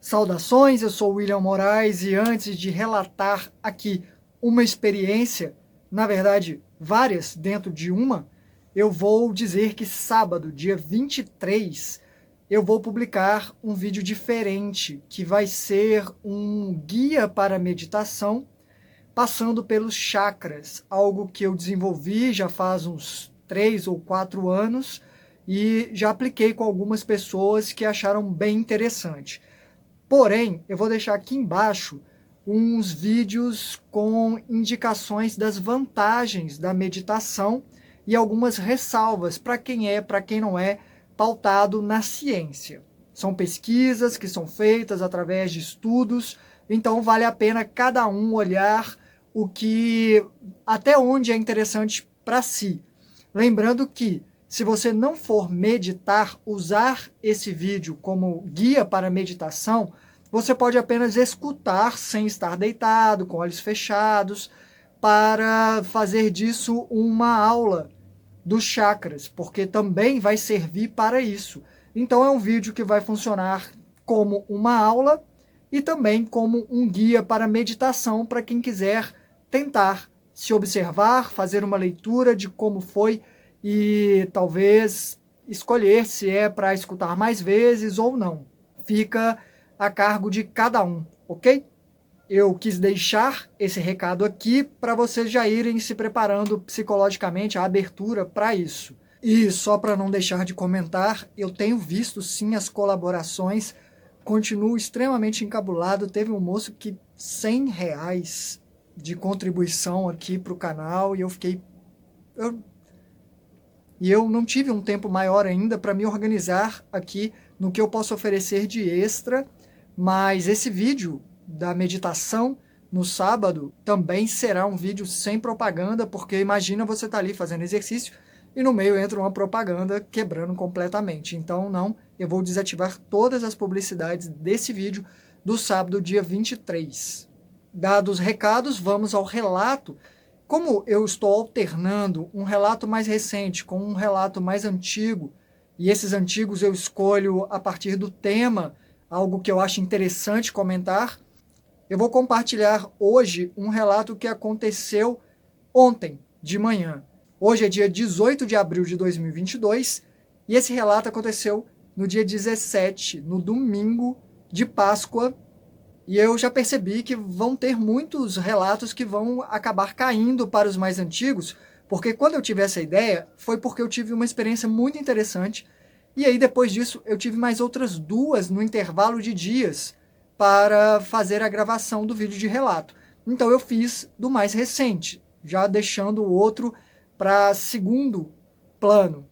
Saudações, eu sou William Moraes e antes de relatar aqui uma experiência, na verdade várias dentro de uma, eu vou dizer que sábado, dia 23, eu vou publicar um vídeo diferente, que vai ser um guia para meditação, passando pelos chakras, algo que eu desenvolvi já faz uns 3 ou 4 anos e já apliquei com algumas pessoas que acharam bem interessante. Porém, eu vou deixar aqui embaixo uns vídeos com indicações das vantagens da meditação e algumas ressalvas para quem é, para quem não é, pautado na ciência. São pesquisas que são feitas através de estudos, então vale a pena cada um olhar até onde é interessante para si. Lembrando que se você não for meditar, usar esse vídeo como guia para meditação, você pode apenas escutar sem estar deitado, com olhos fechados, para fazer disso uma aula dos chakras, porque também vai servir para isso. Então é um vídeo que vai funcionar como uma aula e também como um guia para meditação para quem quiser tentar se observar, fazer uma leitura de como foi e talvez escolher se é para escutar mais vezes ou não. Fica a cargo de cada um, ok? Eu quis deixar esse recado aqui para vocês já irem se preparando psicologicamente, a abertura para isso. E só para não deixar de comentar, eu tenho visto sim as colaborações, continuo extremamente encabulado. Teve um moço que R$100 de contribuição aqui para o canal e eu não tive um tempo maior ainda para me organizar aqui no que eu posso oferecer de extra, mas esse vídeo da meditação no sábado também será um vídeo sem propaganda, porque imagina você estar ali fazendo exercício e no meio entra uma propaganda quebrando completamente. Então não, eu vou desativar todas as publicidades desse vídeo do sábado, dia 23. Dados os recados, vamos ao relato. Como eu estou alternando um relato mais recente com um relato mais antigo, e esses antigos eu escolho a partir do tema, algo que eu acho interessante comentar, eu vou compartilhar hoje um relato que aconteceu ontem de manhã. Hoje é dia 18 de abril de 2022 e esse relato aconteceu no dia 17, no domingo de Páscoa. E eu já percebi que vão ter muitos relatos que vão acabar caindo para os mais antigos, porque quando eu tive essa ideia, foi porque eu tive uma experiência muito interessante, e aí depois disso eu tive mais outras 2 no intervalo de dias para fazer a gravação do vídeo de relato. Então eu fiz do mais recente, já deixando o outro para segundo plano,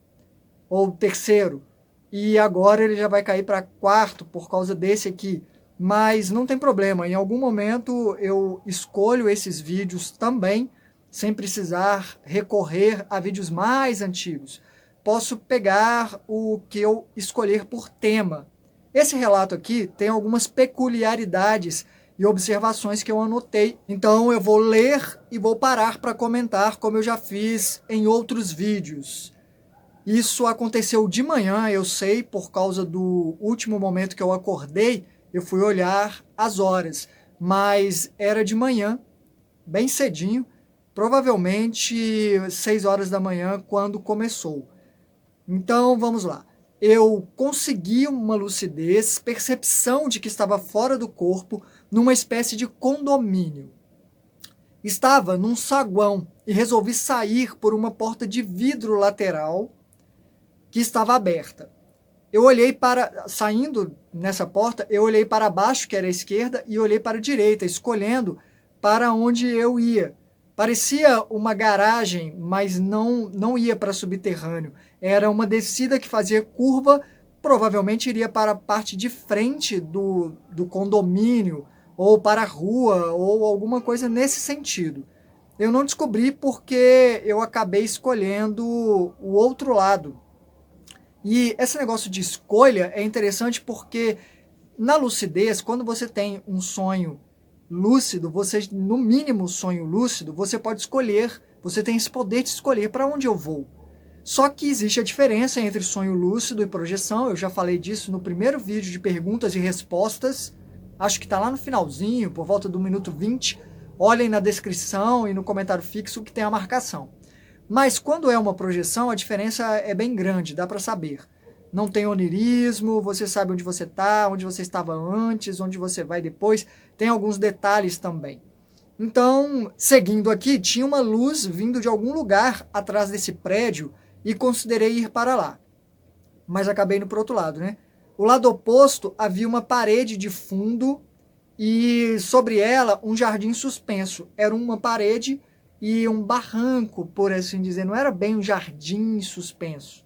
ou terceiro, e agora ele já vai cair para quarto por causa desse aqui. Mas não tem problema, em algum momento eu escolho esses vídeos também, sem precisar recorrer a vídeos mais antigos. Posso pegar o que eu escolher por tema. Esse relato aqui tem algumas peculiaridades e observações que eu anotei, então eu vou ler e vou parar para comentar, como eu já fiz em outros vídeos. Isso aconteceu de manhã, eu sei, por causa do último momento que eu acordei, eu fui olhar as horas, mas era de manhã, bem cedinho, provavelmente 6 horas da manhã, quando começou. Então, vamos lá. Eu consegui uma lucidez, percepção de que estava fora do corpo, numa espécie de condomínio. Estava num saguão e resolvi sair por uma porta de vidro lateral que estava aberta. Eu olhei saindo nessa porta, eu olhei para baixo, que era a esquerda, e olhei para a direita, escolhendo para onde eu ia. Parecia uma garagem, mas não ia para subterrâneo. Era uma descida que fazia curva, provavelmente iria para a parte de frente do condomínio, ou para a rua, ou alguma coisa nesse sentido. Eu não descobri porque eu acabei escolhendo o outro lado. E esse negócio de escolha é interessante porque na lucidez, quando você tem um sonho lúcido, no mínimo sonho lúcido, você pode escolher, você tem esse poder de escolher para onde eu vou. Só que existe a diferença entre sonho lúcido e projeção, eu já falei disso no primeiro vídeo de perguntas e respostas, Acho que está lá no finalzinho, por volta do minuto 20. Olhem na descrição e no comentário fixo que tem a marcação. Mas quando é uma projeção, a diferença é bem grande, dá para saber. Não tem onirismo, você sabe onde você está, onde você estava antes, onde você vai depois. Tem alguns detalhes também. Então, seguindo aqui, tinha uma luz vindo de algum lugar atrás desse prédio e considerei ir para lá. Mas acabei indo para o outro lado, né? O lado oposto havia uma parede de fundo e sobre ela um jardim suspenso. Era uma parede e um barranco, por assim dizer. Não era bem um jardim suspenso.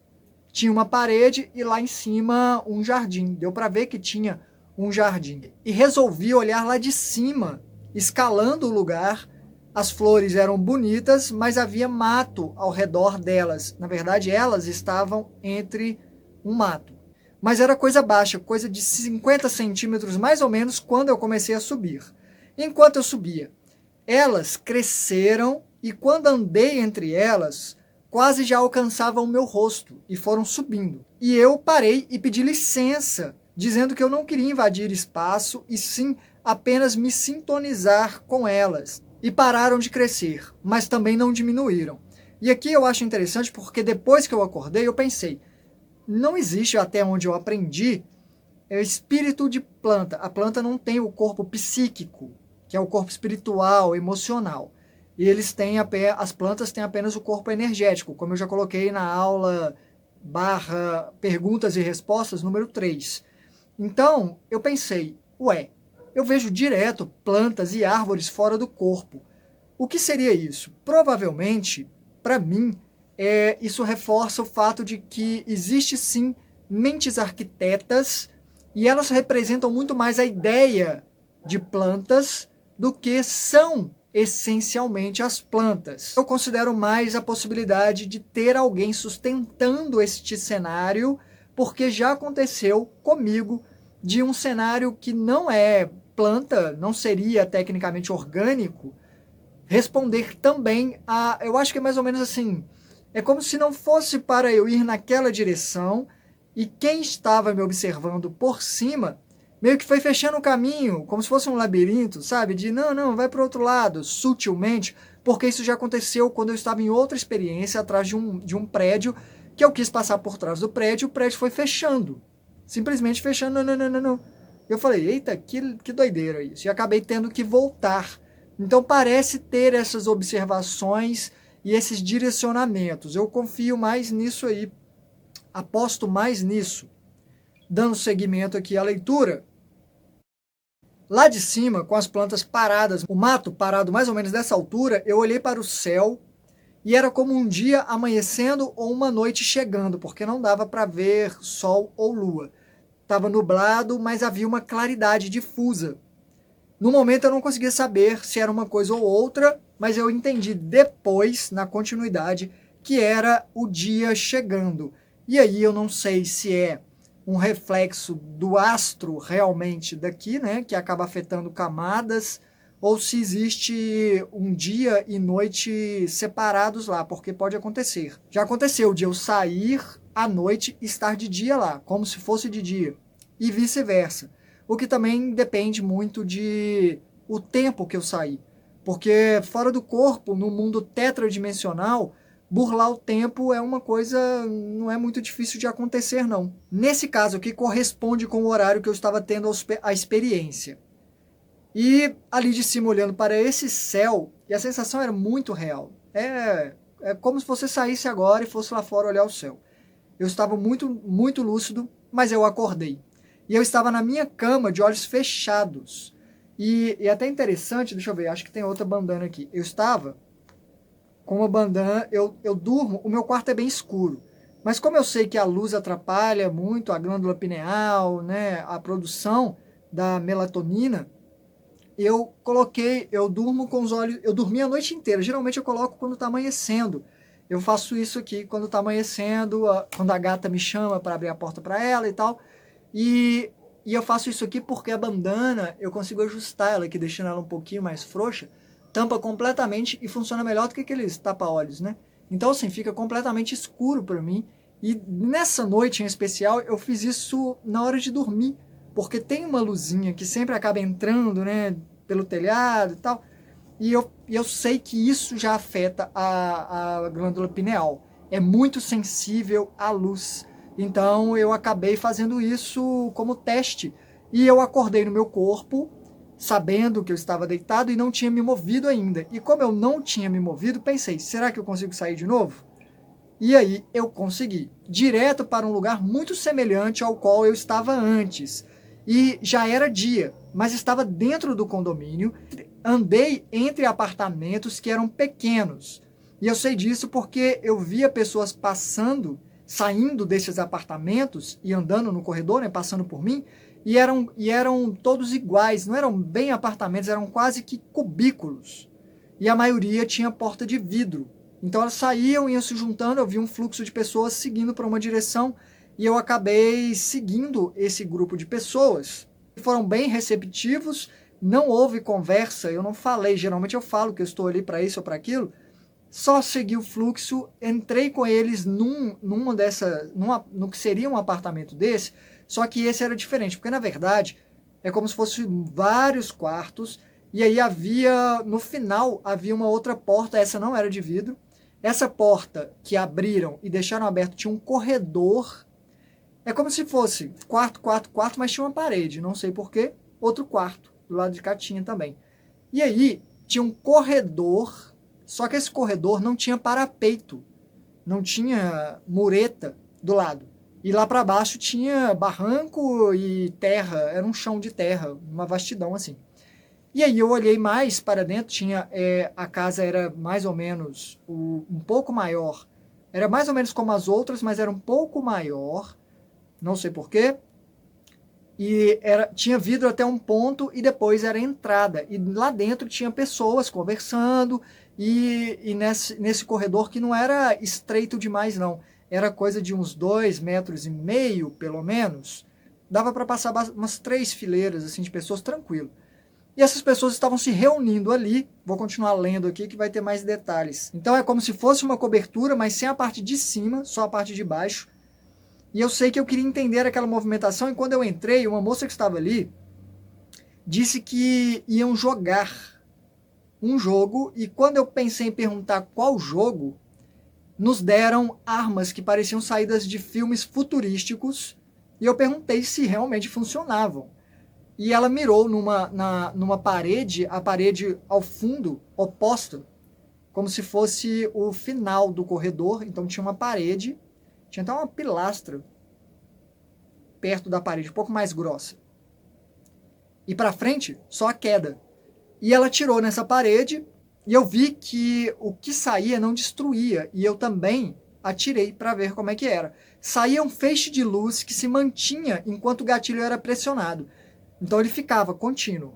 Tinha uma parede e lá em cima um jardim. Deu para ver que tinha um jardim. E resolvi olhar lá de cima, escalando o lugar. As flores eram bonitas, mas havia mato ao redor delas. Na verdade, elas estavam entre um mato. Mas era coisa baixa, coisa de 50 centímetros mais ou menos, quando eu comecei a subir. Enquanto eu subia, elas cresceram e quando andei entre elas, quase já alcançavam o meu rosto e foram subindo. E eu parei e pedi licença, dizendo que eu não queria invadir espaço e sim apenas me sintonizar com elas. E pararam de crescer, mas também não diminuíram. E aqui eu acho interessante porque depois que eu acordei, eu pensei, não existe, até onde eu aprendi, espírito de planta. A planta não tem o corpo psíquico, que é o corpo espiritual, emocional. E as plantas têm apenas o corpo energético, como eu já coloquei na aula / perguntas e respostas número 3. Então, eu pensei, eu vejo direto plantas e árvores fora do corpo. O que seria isso? Provavelmente, para mim, isso reforça o fato de que existe sim mentes arquitetas e elas representam muito mais a ideia de plantas do que são essencialmente as plantas. Eu considero mais a possibilidade de ter alguém sustentando este cenário, porque já aconteceu comigo de um cenário que não é planta, não seria tecnicamente orgânico, responder também a... Eu acho que é mais ou menos assim, é como se não fosse para eu ir naquela direção e quem estava me observando por cima meio que foi fechando o caminho, como se fosse um labirinto, sabe? De não, vai para o outro lado, sutilmente, porque isso já aconteceu quando eu estava em outra experiência, atrás de um prédio, que eu quis passar por trás do prédio, o prédio foi fechando. Simplesmente fechando, não. Eu falei, eita, que doideira isso. E acabei tendo que voltar. Então parece ter essas observações e esses direcionamentos. Eu confio mais nisso aí, aposto mais nisso. Dando seguimento aqui à leitura, lá de cima, com as plantas paradas, o mato parado mais ou menos dessa altura, eu olhei para o céu e era como um dia amanhecendo ou uma noite chegando, porque não dava para ver sol ou lua. Estava nublado, mas havia uma claridade difusa. No momento eu não conseguia saber se era uma coisa ou outra, mas eu entendi depois, na continuidade, que era o dia chegando. E aí eu não sei se é um reflexo do astro realmente daqui, né, que acaba afetando camadas, ou se existe um dia e noite separados lá, porque pode acontecer. Já aconteceu de eu sair à noite e estar de dia lá, como se fosse de dia, e vice-versa. O que também depende muito de o tempo que eu saí, porque fora do corpo, no mundo tetradimensional, burlar o tempo é uma coisa, não é muito difícil de acontecer, não. Nesse caso aqui, corresponde com o horário que eu estava tendo a experiência. E ali de cima, olhando para esse céu, e a sensação era muito real. É como se você saísse agora e fosse lá fora olhar o céu. Eu estava muito lúcido, mas eu acordei. E eu estava na minha cama, de olhos fechados. E é até interessante, deixa eu ver, acho que tem outra bandana aqui. Eu estava com uma bandana, eu durmo, o meu quarto é bem escuro. Mas como eu sei que a luz atrapalha muito a glândula pineal, né, a produção da melatonina, eu durmo com os olhos, eu dormi a noite inteira. Geralmente eu coloco quando está amanhecendo. Eu faço isso aqui quando está amanhecendo, quando a gata me chama para abrir a porta para ela e tal. E eu faço isso aqui porque a bandana, eu consigo ajustar ela aqui, deixando ela um pouquinho mais frouxa, tampa completamente e funciona melhor do que aqueles tapa-olhos, né? Então, assim, fica completamente escuro para mim. E nessa noite em especial, eu fiz isso na hora de dormir, porque tem uma luzinha que sempre acaba entrando, né, pelo telhado e tal, e eu sei que isso já afeta a glândula pineal. É muito sensível à luz. Então eu acabei fazendo isso como teste. E eu acordei no meu corpo, sabendo que eu estava deitado e não tinha me movido ainda. E como eu não tinha me movido, pensei, será que eu consigo sair de novo? E aí eu consegui, direto para um lugar muito semelhante ao qual eu estava antes. E já era dia, mas estava dentro do condomínio. Andei entre apartamentos que eram pequenos. E eu sei disso porque eu via pessoas passando, saindo desses apartamentos e andando no corredor, né, passando por mim, e eram todos iguais, não eram bem apartamentos, eram quase que cubículos. E a maioria tinha porta de vidro. Então elas saíam, iam se juntando, eu vi um fluxo de pessoas seguindo para uma direção e eu acabei seguindo esse grupo de pessoas. Foram bem receptivos, não houve conversa, eu não falei, geralmente eu falo que eu estou ali para isso ou para aquilo, só segui o fluxo, entrei com eles no que seria um apartamento desse, só que esse era diferente, porque na verdade é como se fossem vários quartos, e aí no final havia uma outra porta, essa não era de vidro, essa porta que abriram e deixaram aberto tinha um corredor, é como se fosse quarto, quarto, quarto, mas tinha uma parede, não sei porquê, outro quarto, do lado de cá tinha também. E aí tinha um corredor, só que esse corredor não tinha parapeito, não tinha mureta do lado. E lá para baixo tinha barranco e terra, era um chão de terra, uma vastidão assim. E aí eu olhei mais para dentro, a casa era mais ou menos um pouco maior. Era mais ou menos como as outras, mas era um pouco maior, não sei porquê. E tinha vidro até um ponto e depois era a entrada. E lá dentro tinha pessoas conversando e nesse corredor que não era estreito demais não. Era coisa de uns 2,5 metros, pelo menos. Dava para passar umas 3 fileiras assim, de pessoas tranquilo. E essas pessoas estavam se reunindo ali. Vou continuar lendo aqui que vai ter mais detalhes. Então é como se fosse uma cobertura, mas sem a parte de cima, só a parte de baixo. E eu sei que eu queria entender aquela movimentação, e quando eu entrei, uma moça que estava ali disse que iam jogar um jogo, e quando eu pensei em perguntar qual jogo, nos deram armas que pareciam saídas de filmes futurísticos, e eu perguntei se realmente funcionavam. E ela mirou numa parede, a parede ao fundo, oposta, como se fosse o final do corredor, então tinha uma parede, tinha até uma pilastra perto da parede, um pouco mais grossa. E para frente, só a queda. E ela tirou nessa parede e eu vi que o que saía não destruía. E eu também atirei para ver como é que era. Saía um feixe de luz que se mantinha enquanto o gatilho era pressionado. Então ele ficava contínuo.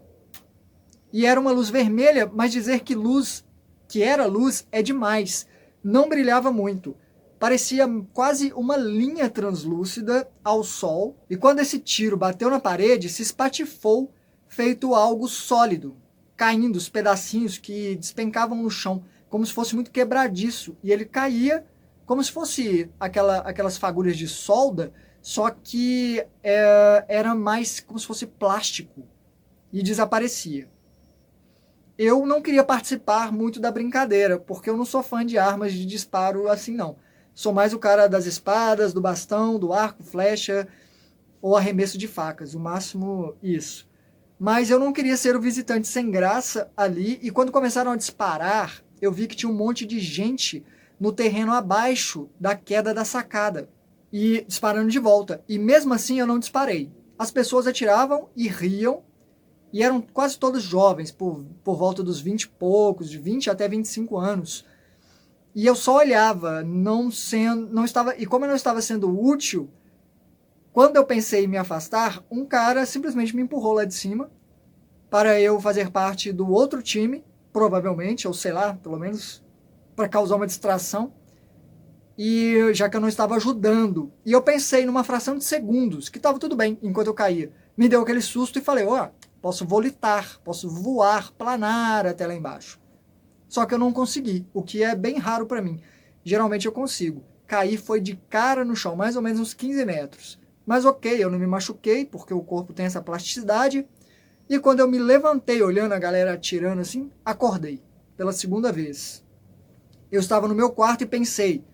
E era uma luz vermelha, mas dizer que era luz é demais. Não brilhava muito. Parecia quase uma linha translúcida ao sol, e quando esse tiro bateu na parede, se espatifou, feito algo sólido, caindo os pedacinhos que despencavam no chão, como se fosse muito quebradiço, e ele caía como se fosse aquelas fagulhas de solda, só que era mais como se fosse plástico, e desaparecia. Eu não queria participar muito da brincadeira, porque eu não sou fã de armas de disparo assim não. Sou mais o cara das espadas, do bastão, do arco, flecha ou arremesso de facas, o máximo isso. Mas eu não queria ser o visitante sem graça ali, e quando começaram a disparar, eu vi que tinha um monte de gente no terreno abaixo da queda da sacada, e disparando de volta. E mesmo assim eu não disparei. As pessoas atiravam e riam, e eram quase todos jovens, por volta dos 20 e poucos, de 20 até 25 anos. E eu só olhava, e como eu não estava sendo útil, quando eu pensei em me afastar, um cara simplesmente me empurrou lá de cima para eu fazer parte do outro time, provavelmente, ou sei lá, pelo menos para causar uma distração, e já que eu não estava ajudando. E eu pensei numa fração de segundos, que estava tudo bem enquanto eu caía. Me deu aquele susto e falei, posso volitar, posso voar, planar até lá embaixo. Só que eu não consegui, o que é bem raro para mim. Geralmente eu consigo. Cair foi de cara no chão, mais ou menos uns 15 metros. Mas ok, eu não me machuquei, porque o corpo tem essa plasticidade. E quando eu me levantei, olhando a galera atirando assim, acordei pela segunda vez. Eu estava no meu quarto e pensei,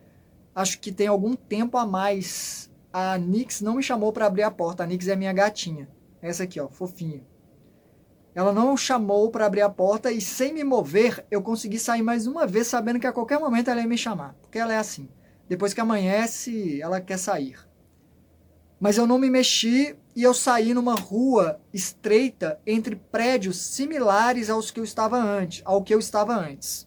acho que tem algum tempo a mais. A Nix não me chamou para abrir a porta. A Nix é minha gatinha. Essa aqui, ó, fofinha. Ela não chamou para abrir a porta e sem me mover, eu consegui sair mais uma vez sabendo que a qualquer momento ela ia me chamar. Porque ela é assim. Depois que amanhece, ela quer sair. Mas eu não me mexi e eu saí numa rua estreita entre prédios similares aos que eu estava antes, ao que eu estava antes.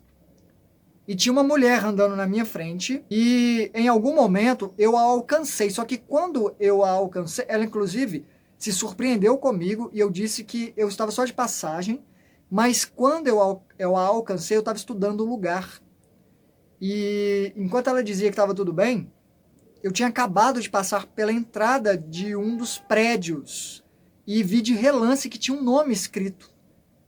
E tinha uma mulher andando na minha frente e em algum momento eu a alcancei. Só que quando eu a alcancei, ela inclusive se surpreendeu comigo e eu disse que eu estava só de passagem, mas quando eu a alcancei, eu estava estudando o lugar. E enquanto ela dizia que estava tudo bem, eu tinha acabado de passar pela entrada de um dos prédios e vi de relance que tinha um nome escrito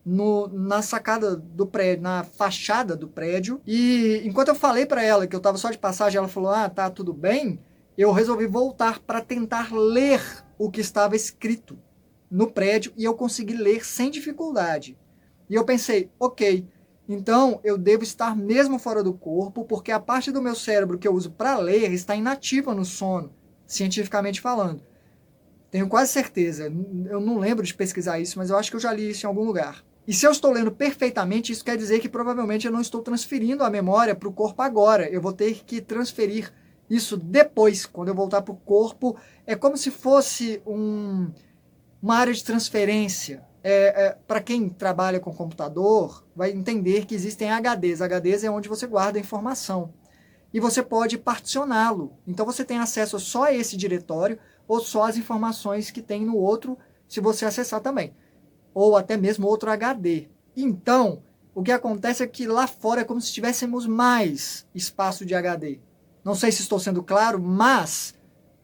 na sacada do prédio, na fachada do prédio. E enquanto eu falei para ela que eu estava só de passagem, ela falou: "Ah, tá tudo bem". Eu resolvi voltar para tentar ler o que estava escrito no prédio e eu consegui ler sem dificuldade. E eu pensei: "OK, então eu devo estar mesmo fora do corpo, porque a parte do meu cérebro que eu uso para ler está inativa no sono, cientificamente falando". Tenho quase certeza, eu não lembro de pesquisar isso, mas eu acho que eu já li isso em algum lugar. E se eu estou lendo perfeitamente, isso quer dizer que provavelmente eu não estou transferindo a memória para o corpo agora. Eu vou ter que transferir isso depois, quando eu voltar para o corpo. É como se fosse uma área de transferência. Para quem trabalha com computador, vai entender que existem HDs. HDs é onde você guarda a informação. E você pode particioná-lo. Então você tem acesso só a esse diretório ou só as informações que tem no outro, se você acessar também. Ou até mesmo outro HD. Então, o que acontece é que lá fora é como se tivéssemos mais espaço de HD. Não sei se estou sendo claro, mas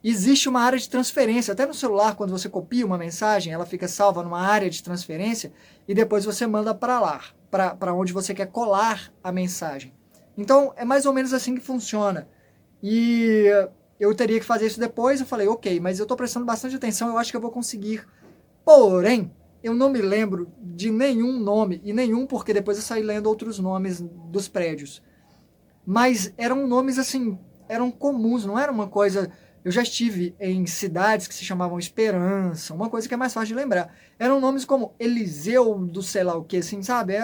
existe uma área de transferência. Até no celular, quando você copia uma mensagem, ela fica salva numa área de transferência e depois você manda para lá, para onde você quer colar a mensagem. Então, é mais ou menos assim que funciona. E eu teria que fazer isso depois. Eu falei, ok, mas eu estou prestando bastante atenção, eu acho que eu vou conseguir. Porém, eu não me lembro de nenhum nome, e nenhum porque depois eu saí lendo outros nomes dos prédios. Mas eram nomes assim, eram comuns, não era uma coisa... Eu já estive em cidades que se chamavam Esperança, uma coisa que é mais fácil de lembrar. Eram nomes como Eliseu do sei lá o que, assim, sabe?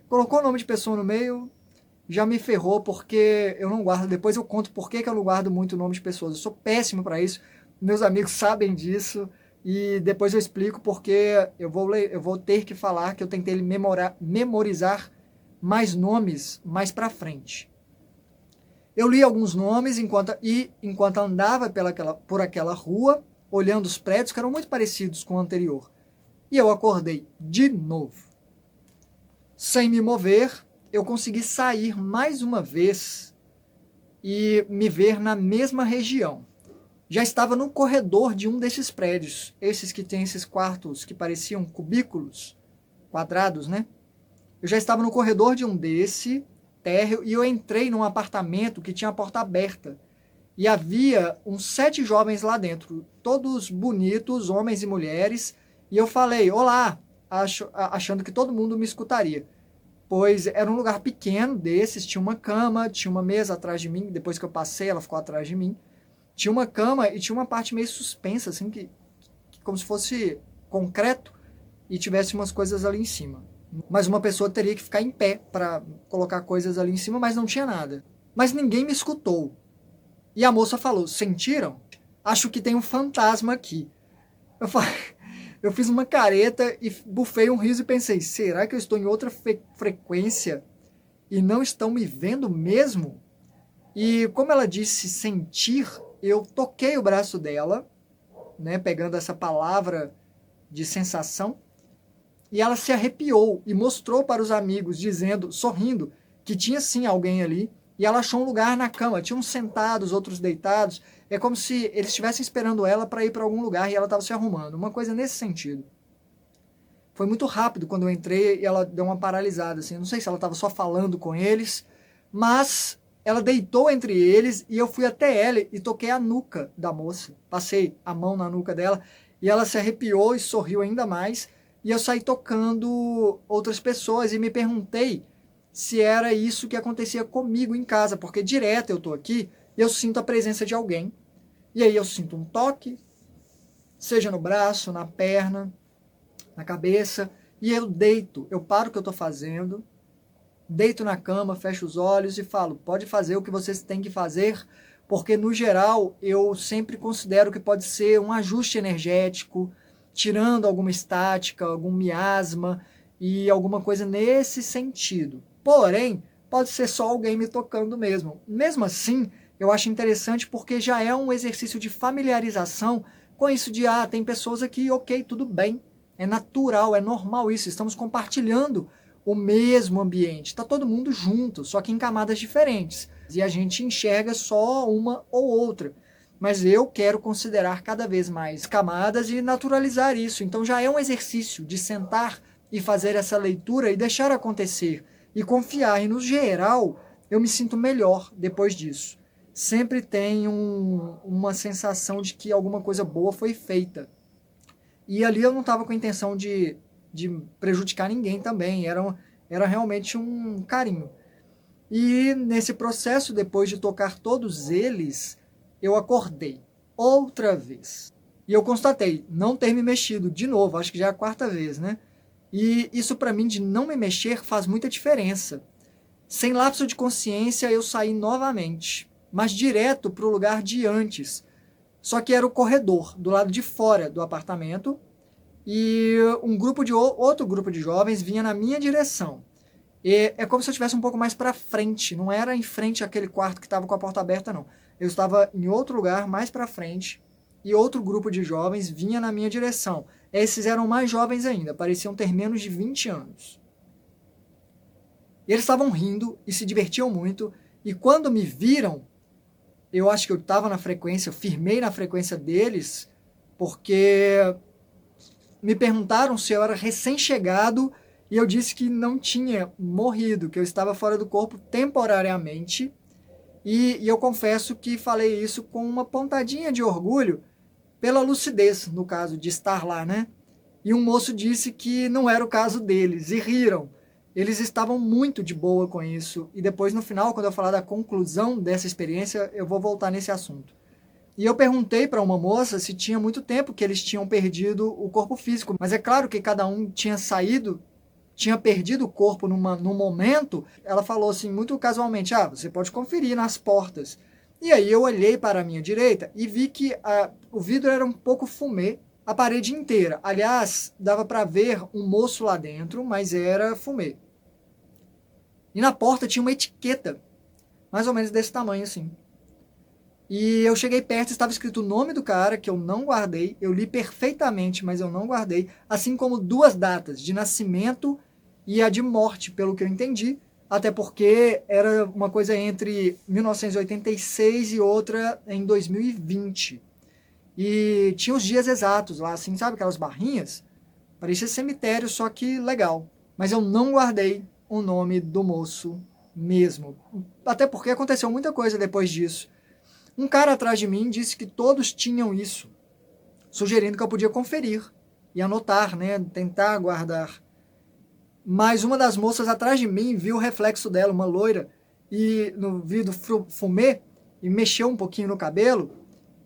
Colocou o nome de pessoa no meio, já me ferrou porque eu não guardo. Depois eu conto por que eu não guardo muito nome de pessoas. Eu sou péssimo para isso, meus amigos sabem disso. E depois eu explico porque eu vou ter que falar que eu tentei memorizar mais nomes mais para frente. Eu li alguns nomes enquanto andava por aquela rua, olhando os prédios que eram muito parecidos com o anterior. E eu acordei de novo. Sem me mover, eu consegui sair mais uma vez e me ver na mesma região. Já estava no corredor de um desses prédios, esses que tem esses quartos que pareciam cubículos, quadrados, né? Eu já estava no corredor de um desse térreo e eu entrei num apartamento que tinha a porta aberta. E havia uns 7 jovens lá dentro, todos bonitos, homens e mulheres. E eu falei, olá, achando que todo mundo me escutaria. Pois era um lugar pequeno desses, tinha uma cama, tinha uma mesa atrás de mim. Depois que eu passei, ela ficou atrás de mim. Tinha uma cama e tinha uma parte meio suspensa, assim, que como se fosse concreto e tivesse umas coisas ali em cima. Mas uma pessoa teria que ficar em pé para colocar coisas ali em cima, mas não tinha nada. Mas ninguém me escutou. E a moça falou, sentiram? Acho que tem um fantasma aqui. Eu fiz uma careta e bufei um riso e pensei, será que eu estou em outra frequência e não estão me vendo mesmo? E como ela disse sentir, eu toquei o braço dela, né, pegando essa palavra de sensação, e ela se arrepiou e mostrou para os amigos, dizendo, sorrindo, que tinha sim alguém ali, e ela achou um lugar na cama. Tinha uns sentados, outros deitados. É como se eles estivessem esperando ela para ir para algum lugar e ela estava se arrumando. Uma coisa nesse sentido. Foi muito rápido quando eu entrei e ela deu uma paralisada. Assim. Não sei se ela estava só falando com eles, mas ela deitou entre eles e eu fui até ela e toquei a nuca da moça. Passei a mão na nuca dela e ela se arrepiou e sorriu ainda mais. E eu saí tocando outras pessoas e me perguntei se era isso que acontecia comigo em casa, porque direto eu tô aqui e eu sinto a presença de alguém. E aí eu sinto um toque, seja no braço, na perna, na cabeça, e eu deito, eu paro o que eu tô fazendo, deito na cama, fecho os olhos e falo, pode fazer o que vocês têm que fazer, porque no geral eu sempre considero que pode ser um ajuste energético, tirando alguma estática, algum miasma e alguma coisa nesse sentido. Porém, pode ser só alguém me tocando mesmo. Mesmo assim, eu acho interessante porque já é um exercício de familiarização com isso de, tem pessoas aqui, ok, tudo bem, é natural, é normal isso, estamos compartilhando o mesmo ambiente. Está todo mundo junto, só que em camadas diferentes. E a gente enxerga só uma ou outra. Mas eu quero considerar cada vez mais camadas e naturalizar isso. Então já é um exercício de sentar e fazer essa leitura e deixar acontecer. E confiar. E no geral, eu me sinto melhor depois disso. Sempre tem uma sensação de que alguma coisa boa foi feita. E ali eu não estava com a intenção de prejudicar ninguém também, era realmente um carinho. E nesse processo, depois de tocar todos eles, eu acordei outra vez. E eu constatei não ter me mexido de novo, acho que já é a quarta vez, né? E isso para mim de não me mexer faz muita diferença. Sem lapso de consciência, eu saí novamente, mas direto para o lugar de antes. Só que era o corredor, do lado de fora do apartamento, e outro grupo de jovens vinha na minha direção. E é como se eu estivesse um pouco mais para frente, não era em frente àquele quarto que estava com a porta aberta, não. Eu estava em outro lugar, mais para frente, e outro grupo de jovens vinha na minha direção. Esses eram mais jovens ainda, pareciam ter menos de 20 anos. E eles estavam rindo e se divertiam muito, e quando me viram, eu acho que eu estava na frequência, eu firmei na frequência deles, porque me perguntaram se eu era recém-chegado e eu disse que não tinha morrido, que eu estava fora do corpo temporariamente. E eu confesso que falei isso com uma pontadinha de orgulho pela lucidez, no caso, de estar lá, né? E um moço disse que não era o caso deles e riram. Eles estavam muito de boa com isso. E depois, no final, quando eu falar da conclusão dessa experiência, eu vou voltar nesse assunto. E eu perguntei para uma moça se tinha muito tempo que eles tinham perdido o corpo físico. Mas é claro que cada um tinha saído, tinha perdido o corpo num momento. Ela falou assim, muito casualmente, você pode conferir nas portas. E aí eu olhei para a minha direita e vi que o vidro era um pouco fumê, a parede inteira. Aliás, dava para ver um moço lá dentro, mas era fumê. E na porta tinha uma etiqueta, mais ou menos desse tamanho assim. E eu cheguei perto, estava escrito o nome do cara, que eu não guardei. Eu li perfeitamente, mas eu não guardei. Assim como 2 datas, de nascimento e a de morte, pelo que eu entendi. Até porque era uma coisa entre 1986 e outra em 2020. E tinha os dias exatos lá, assim, sabe aquelas barrinhas? Parecia cemitério, só que legal. Mas eu não guardei o nome do moço mesmo. Até porque aconteceu muita coisa depois disso. Um cara atrás de mim disse que todos tinham isso, sugerindo que eu podia conferir e anotar, né, tentar guardar. Mas uma das moças atrás de mim viu o reflexo dela, uma loira, e no vidro fumê, e mexeu um pouquinho no cabelo,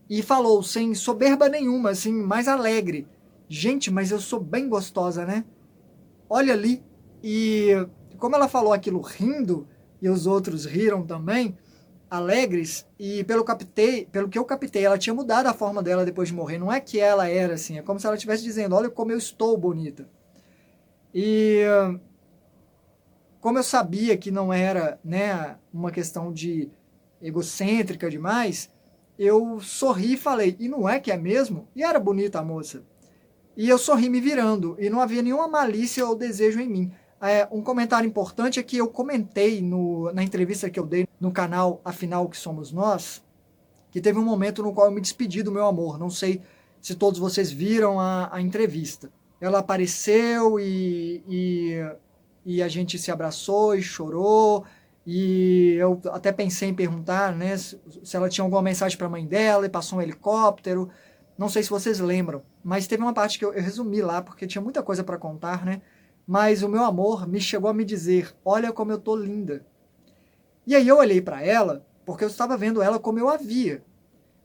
e falou, sem soberba nenhuma, assim, mais alegre, gente, mas eu sou bem gostosa, né? Olha ali. E como ela falou aquilo rindo, e os outros riram também, alegres, e pelo que eu captei, ela tinha mudado a forma dela depois de morrer. Não é que ela era assim, é como se ela estivesse dizendo, olha como eu estou bonita. E como eu sabia que não era, né, uma questão de egocêntrica demais, eu sorri e falei, e não é que é mesmo? E era bonita a moça. E eu sorri me virando, e não havia nenhuma malícia ou desejo em mim. Um comentário importante é que eu comentei na entrevista que eu dei no canal Afinal Que Somos Nós, que teve um momento no qual eu me despedi do meu amor. Não sei se todos vocês viram a entrevista. Ela apareceu e a gente se abraçou e chorou, E eu até pensei em perguntar, né, se ela tinha alguma mensagem para a mãe dela e passou um helicóptero. Não sei se vocês lembram, mas teve uma parte que eu resumi lá porque tinha muita coisa para contar, né? Mas o meu amor me chegou a me dizer: "Olha como eu tô linda". E aí eu olhei para ela, porque eu estava vendo ela como eu a via,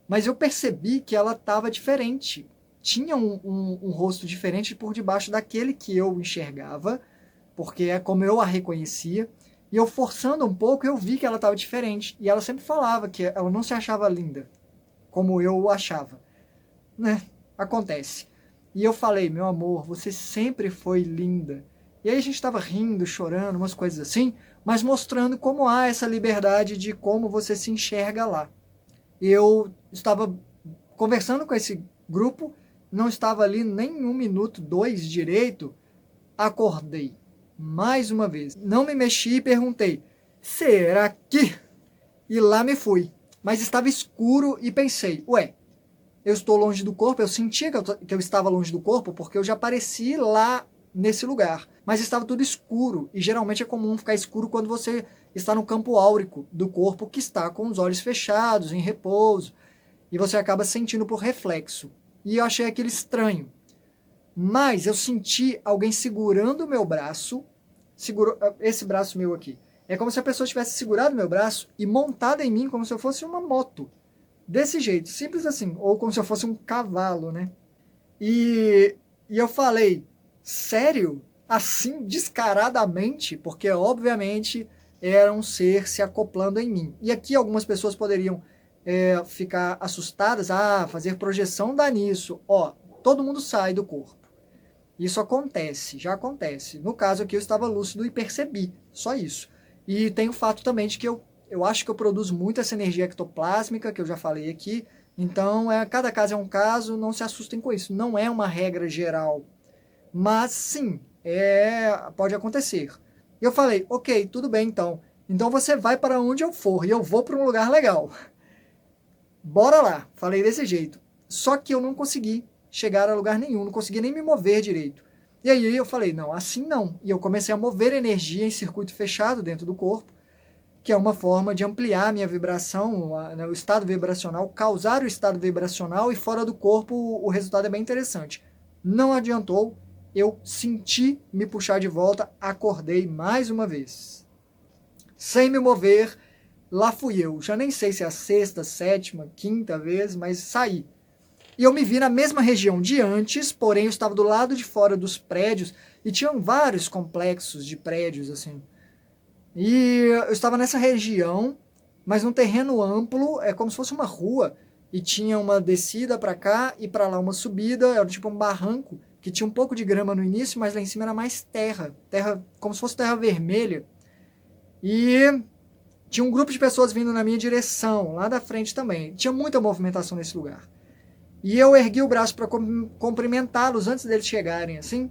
mas eu percebi que ela estava diferente. Tinha um rosto diferente por debaixo daquele que eu enxergava, porque é como eu a reconhecia. E eu forçando um pouco, eu vi que ela estava diferente. E ela sempre falava que ela não se achava linda, como eu achava. Né? Acontece. E eu falei: "Meu amor, você sempre foi linda". E aí a gente estava rindo, chorando, umas coisas assim, mas mostrando como há essa liberdade de como você se enxerga lá. Eu estava conversando com esse grupo, não estava ali nem 1 minuto, 2 direito, acordei mais uma vez. Não me mexi e perguntei: "Será que?" E lá me fui. Mas estava escuro e pensei: "Ué, eu estou longe do corpo", eu sentia que eu estava longe do corpo porque eu já apareci lá nesse lugar, mas estava tudo escuro, e geralmente é comum ficar escuro quando você está no campo áurico do corpo, que está com os olhos fechados, em repouso, e você acaba sentindo por reflexo. E eu achei aquilo estranho. Mas eu senti alguém segurando o meu braço, segurou esse braço meu aqui. É como se a pessoa tivesse segurado meu braço e montado em mim como se eu fosse uma moto. Desse jeito, simples assim, ou como se eu fosse um cavalo, né? E eu falei: "Sério? Assim, descaradamente?" Porque, obviamente, era um ser se acoplando em mim. E aqui algumas pessoas poderiam ficar assustadas. "Ah, fazer projeção dá nisso." Ó, todo mundo sai do corpo. Isso acontece, já acontece. No caso aqui eu estava lúcido e percebi, só isso. E tem o fato também de que eu acho que eu produzo muito essa energia ectoplásmica, que eu já falei aqui. Então, cada caso é um caso, não se assustem com isso. Não é uma regra geral. Mas sim, pode acontecer. E eu falei: "Ok, tudo bem então. Então você vai para onde eu for e eu vou para um lugar legal. Bora lá." Falei desse jeito. Só que eu não consegui chegar a lugar nenhum, não consegui nem me mover direito. E aí eu falei: "Não, assim não." E eu comecei a mover energia em circuito fechado dentro do corpo, que é uma forma de ampliar a minha vibração, o estado vibracional, causar o estado vibracional, e fora do corpo o resultado é bem interessante. Não adiantou, eu senti me puxar de volta, acordei mais uma vez. Sem me mover, lá fui eu. Já nem sei se é a sexta, sétima, quinta vez, mas saí. E eu me vi na mesma região de antes, porém eu estava do lado de fora dos prédios, e tinham vários complexos de prédios, assim. E eu estava nessa região, mas num terreno amplo, é como se fosse uma rua, e tinha uma descida para cá e para lá uma subida, era tipo um barranco, que tinha um pouco de grama no início, mas lá em cima era mais terra, terra como se fosse terra vermelha. E tinha um grupo de pessoas vindo na minha direção, lá da frente também. Tinha muita movimentação nesse lugar. E eu ergui o braço para cumprimentá-los antes deles chegarem, assim.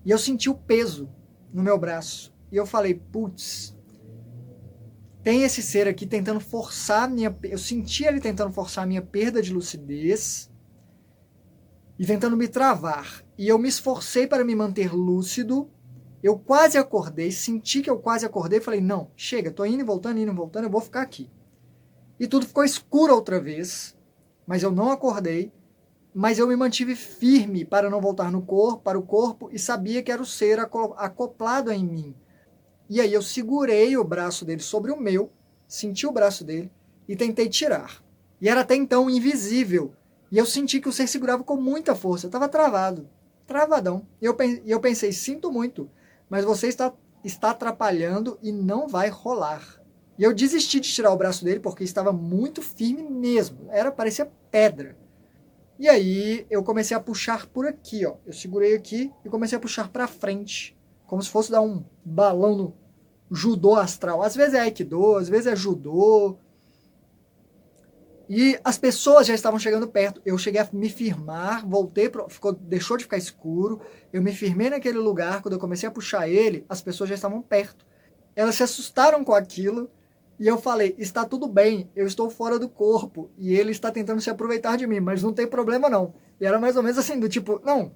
E eu senti o peso no meu braço. E eu falei: "Putz, tem esse ser aqui tentando forçar a minha..." Eu senti ele tentando forçar a minha perda de lucidez e tentando me travar. E eu me esforcei para me manter lúcido. Eu quase acordei, senti que eu quase acordei. Falei: "Não, chega, tô indo e voltando, eu vou ficar aqui." E tudo ficou escuro outra vez, mas eu não acordei. Mas eu me mantive firme para não voltar para o corpo, e sabia que era o ser acoplado em mim. E aí eu segurei o braço dele sobre o meu, senti o braço dele e tentei tirar. E era até então invisível. E eu senti que o ser segurava com muita força. Eu estava travado, travadão. E eu pensei: "Sinto muito, mas você está atrapalhando e não vai rolar." E eu desisti de tirar o braço dele porque estava muito firme mesmo. Parecia pedra. E aí eu comecei a puxar por aqui, ó. Eu segurei aqui e comecei a puxar para frente, como se fosse dar um balão no judô astral. Às vezes é aikido, às vezes é judô. E as pessoas já estavam chegando perto. Eu cheguei a me firmar, deixou de ficar escuro. Eu me firmei naquele lugar. Quando eu comecei a puxar ele, as pessoas já estavam perto. Elas se assustaram com aquilo. E eu falei: "Está tudo bem, eu estou fora do corpo e ele está tentando se aproveitar de mim, mas não tem problema não." E era mais ou menos assim, do tipo: "Não,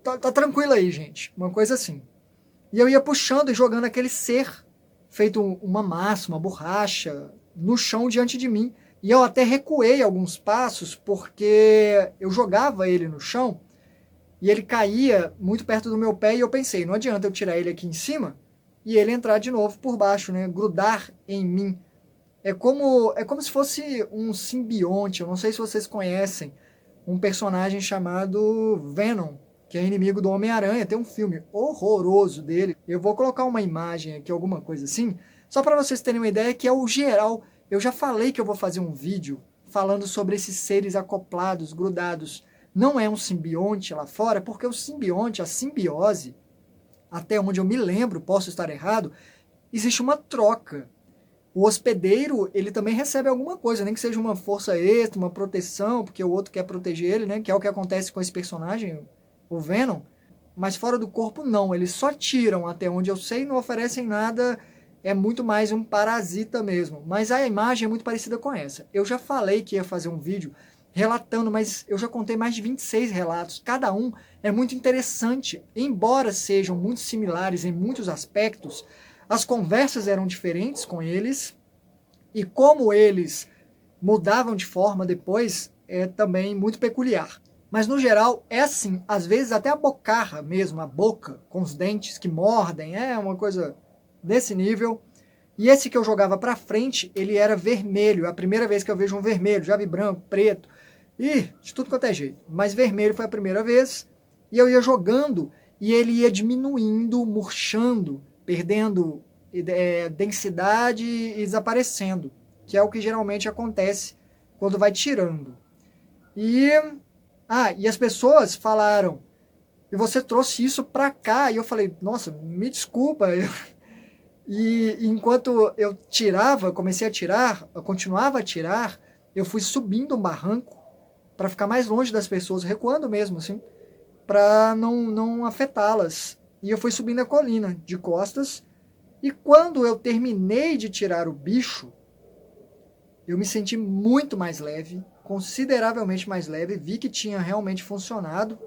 tá tranquilo aí, gente." Uma coisa assim. E eu ia puxando e jogando aquele ser feito uma massa, uma borracha, no chão diante de mim. E eu até recuei alguns passos, porque eu jogava ele no chão e ele caía muito perto do meu pé, e eu pensei, não adianta eu tirar ele aqui em cima e ele entrar de novo por baixo, né? Grudar em mim. É como se fosse um simbionte. Eu não sei se vocês conhecem um personagem chamado Venom, que é inimigo do Homem-Aranha. Tem um filme horroroso dele. Eu vou colocar uma imagem aqui, alguma coisa assim, só para vocês terem uma ideia, que é o geral. Eu já falei que eu vou fazer um vídeo falando sobre esses seres acoplados, grudados. Não é um simbionte lá fora, porque o simbionte, a simbiose, até onde eu me lembro, posso estar errado, existe uma troca. O hospedeiro, ele também recebe alguma coisa, nem que seja uma força extra, uma proteção, porque o outro quer proteger ele, né? Que é o que acontece com esse personagem, o Venom. Mas fora do corpo, não. Eles só tiram, até onde eu sei, não oferecem nada. É muito mais um parasita mesmo. Mas a imagem é muito parecida com essa. Eu já falei que ia fazer um vídeo relatando, mas eu já contei mais de 26 relatos. Cada um é muito interessante. Embora sejam muito similares em muitos aspectos, as conversas eram diferentes com eles, e como eles mudavam de forma depois é também muito peculiar. Mas no geral é assim, às vezes até a bocarra mesmo, a boca com os dentes que mordem, é uma coisa desse nível. E esse que eu jogava pra frente, ele era vermelho, é a primeira vez que eu vejo um vermelho, já vi branco, preto, de tudo quanto é jeito. Mas vermelho foi a primeira vez, e eu ia jogando e ele ia diminuindo, murchando, perdendo densidade e desaparecendo, que é o que geralmente acontece quando vai tirando. E as pessoas falaram, e você trouxe isso pra cá, e eu falei, nossa, me desculpa. E enquanto eu tirava, comecei a tirar, eu continuava a tirar, eu fui subindo um barranco para ficar mais longe das pessoas, recuando mesmo, assim, para não afetá-las. E eu fui subindo a colina de costas. E quando eu terminei de tirar o bicho, eu me senti muito mais leve, consideravelmente mais leve, vi que tinha realmente funcionado.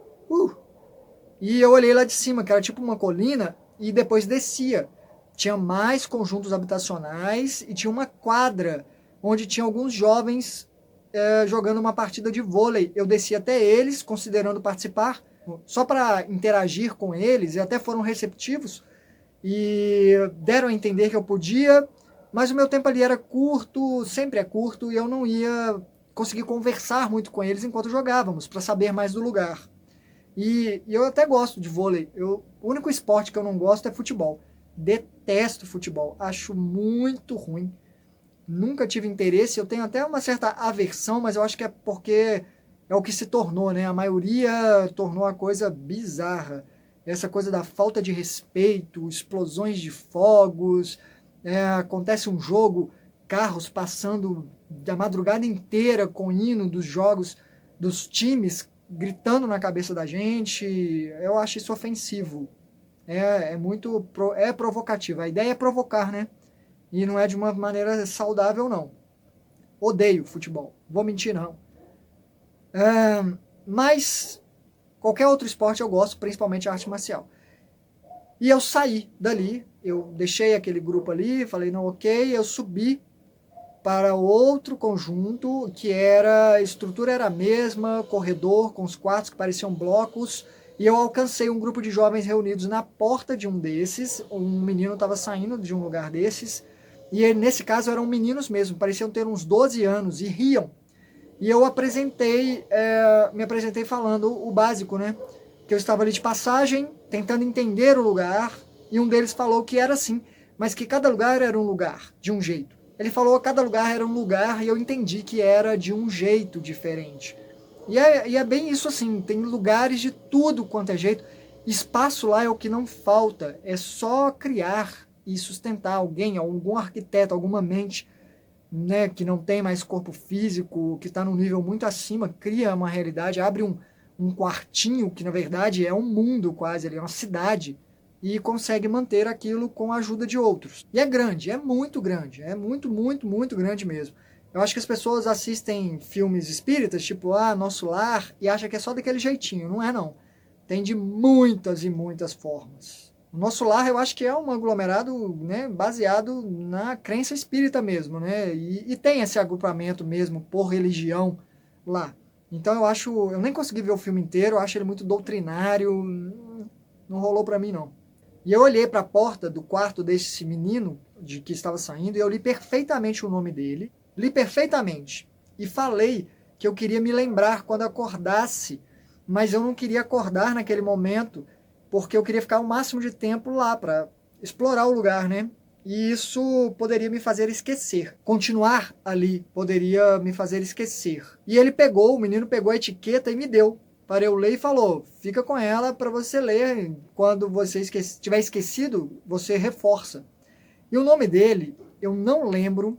E eu olhei lá de cima, que era tipo uma colina, e depois descia. Tinha mais conjuntos habitacionais e tinha uma quadra onde tinha alguns jovens jogando uma partida de vôlei. Eu desci até eles, considerando participar, só para interagir com eles, e até foram receptivos e deram a entender que eu podia, mas o meu tempo ali era curto, sempre é curto, e eu não ia conseguir conversar muito com eles enquanto jogávamos, para saber mais do lugar. E eu até gosto de vôlei. O único esporte que eu não gosto é futebol. Detesto futebol, acho muito ruim. Nunca tive interesse, eu tenho até uma certa aversão, mas eu acho que é porque é o que se tornou, né? A maioria tornou a coisa bizarra. Essa coisa da falta de respeito, explosões de fogos, acontece um jogo, carros passando a madrugada inteira com o hino dos jogos, dos times, gritando na cabeça da gente. Eu acho isso ofensivo. É provocativo. A ideia é provocar, né? E não é de uma maneira saudável, não. Odeio futebol. Vou mentir, não. Mas qualquer outro esporte eu gosto, principalmente a arte marcial. E eu saí dali, eu deixei aquele grupo ali, falei, não, ok, eu subi para outro conjunto, que a estrutura era a mesma, corredor com os quartos que pareciam blocos, e eu alcancei um grupo de jovens reunidos na porta de um desses. Um menino estava saindo de um lugar desses, e nesse caso eram meninos mesmo, pareciam ter uns 12 anos, e riam. E eu me apresentei falando o básico, né? Que eu estava ali de passagem, tentando entender o lugar, e um deles falou que era assim, mas que cada lugar era um lugar, de um jeito. Ele falou que cada lugar era um lugar, e eu entendi que era de um jeito diferente. E é bem isso assim, tem lugares de tudo quanto é jeito. Espaço lá é o que não falta, é só criar e sustentar alguém, algum arquiteto, alguma mente, né, que não tem mais corpo físico, que está num nível muito acima, cria uma realidade, abre um quartinho que na verdade é um mundo quase, é uma cidade, e consegue manter aquilo com a ajuda de outros. E é grande, é muito grande mesmo. Eu acho que as pessoas assistem filmes espíritas, tipo, Nosso Lar, e acham que é só daquele jeitinho. Não é, não. Tem de muitas e muitas formas. O nosso lar, eu acho que é um aglomerado, né, baseado na crença espírita mesmo, né? E tem esse agrupamento mesmo por religião lá. Então eu nem consegui ver o filme inteiro, eu acho ele muito doutrinário, não rolou pra mim não. E eu olhei para a porta do quarto desse menino de que estava saindo e eu li perfeitamente o nome dele, li perfeitamente e falei que eu queria me lembrar quando acordasse, mas eu não queria acordar naquele momento porque eu queria ficar o máximo de tempo lá para explorar o lugar, né? E isso poderia me fazer esquecer. Continuar ali poderia me fazer esquecer. E o menino pegou a etiqueta e me deu para eu ler e falou: fica com ela para você ler. Quando você tiver esquecido, você reforça. E o nome dele, eu não lembro,